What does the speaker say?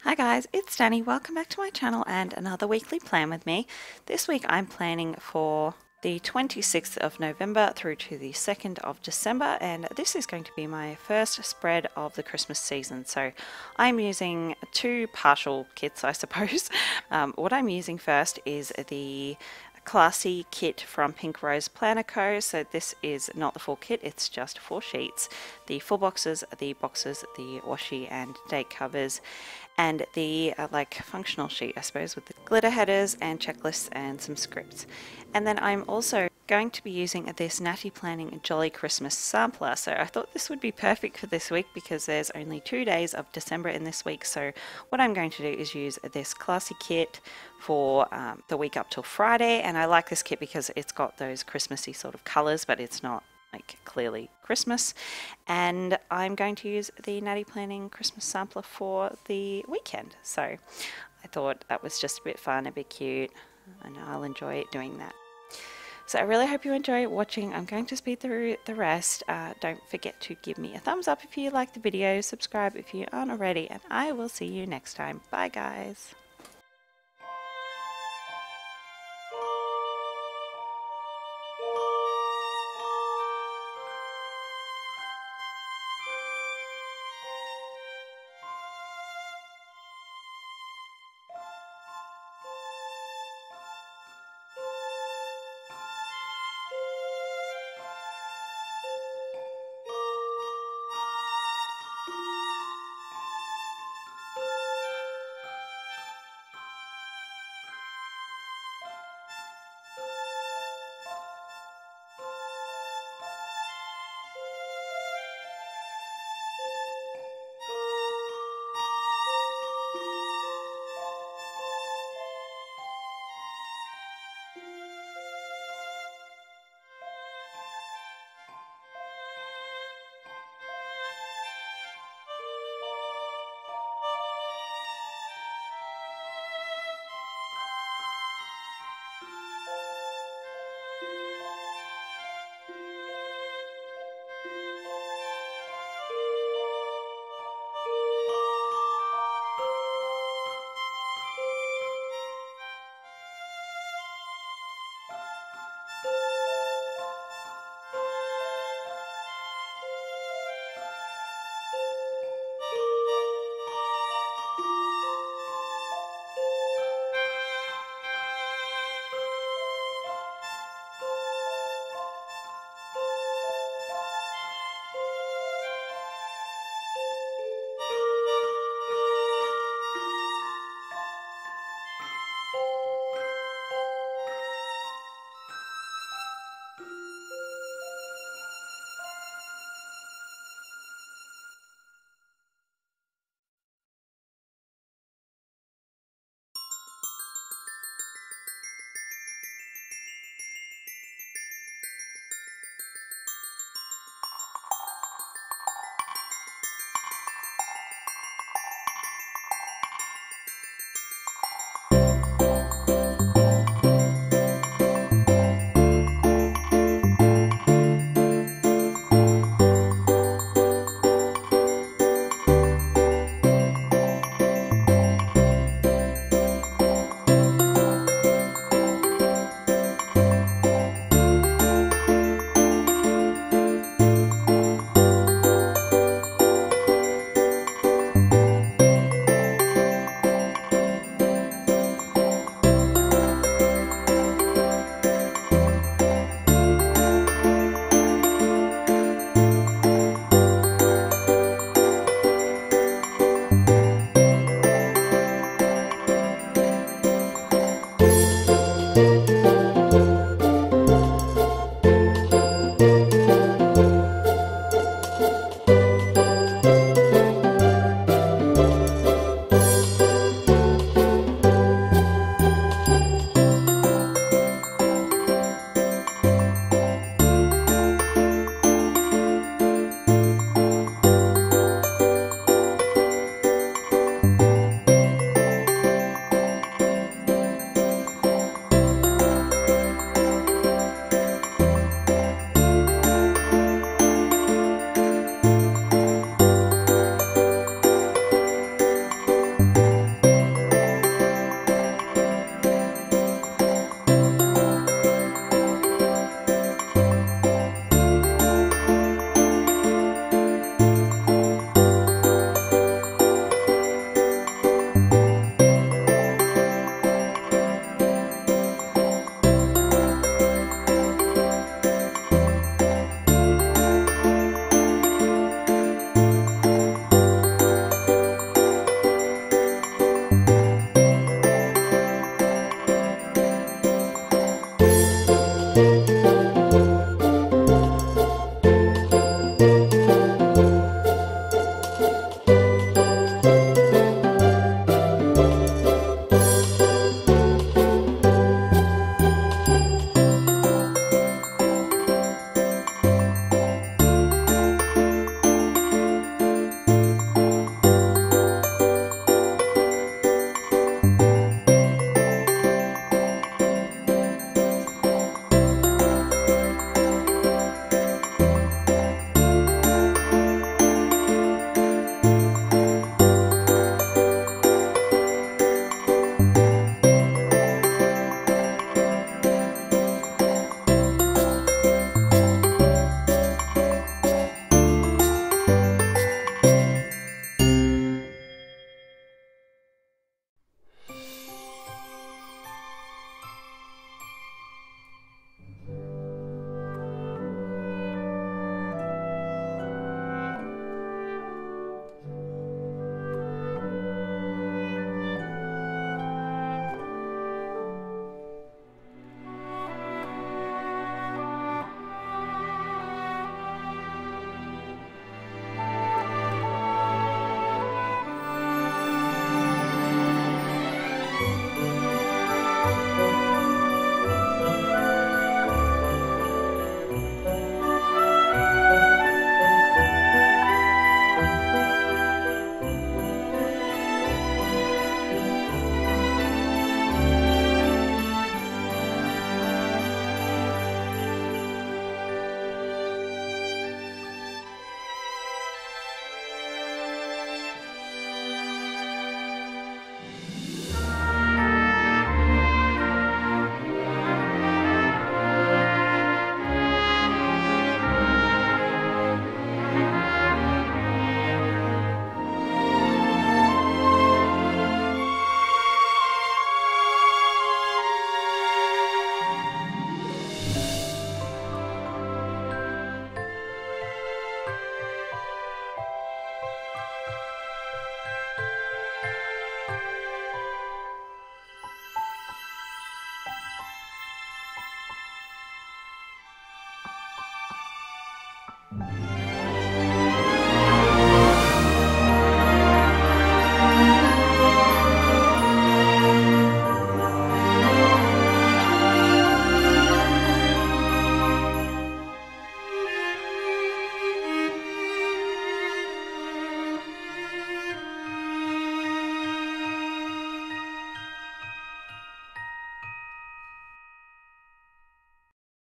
Hi guys, it's Danny. Welcome back to my channel and another weekly plan with me. This week I'm planning for the 26th of November through to the 2nd of December, and this is going to be my first spread of the Christmas season. So I'm using two partial kits, I suppose. What I'm using first is the classy kit from Pink Rose Planner Co. So this is not the full kit, it's just 4 sheets. The full boxes, the washi and date covers, and the like functional sheet, I suppose, with the glitter headers and checklists and some scripts. And then I'm also going to be using this Nati Planning Jolly Christmas sampler. So I thought this would be perfect for this week because there's only 2 days of December in this week. So what I'm going to do is use this classy kit for the week up till Friday. And I like this kit because it's got those Christmassy sort of colors, but it's not like clearly Christmas. And I'm going to use the Nati Planning Christmas sampler for the weekend. So I thought that was just a bit fun, a bit cute, and I'll enjoy doing that. So I really hope you enjoy watching. I'm going to speed through the rest. Don't forget to give me a thumbs up if you like the video, subscribe if you aren't already, and I will see you next time. Bye guys.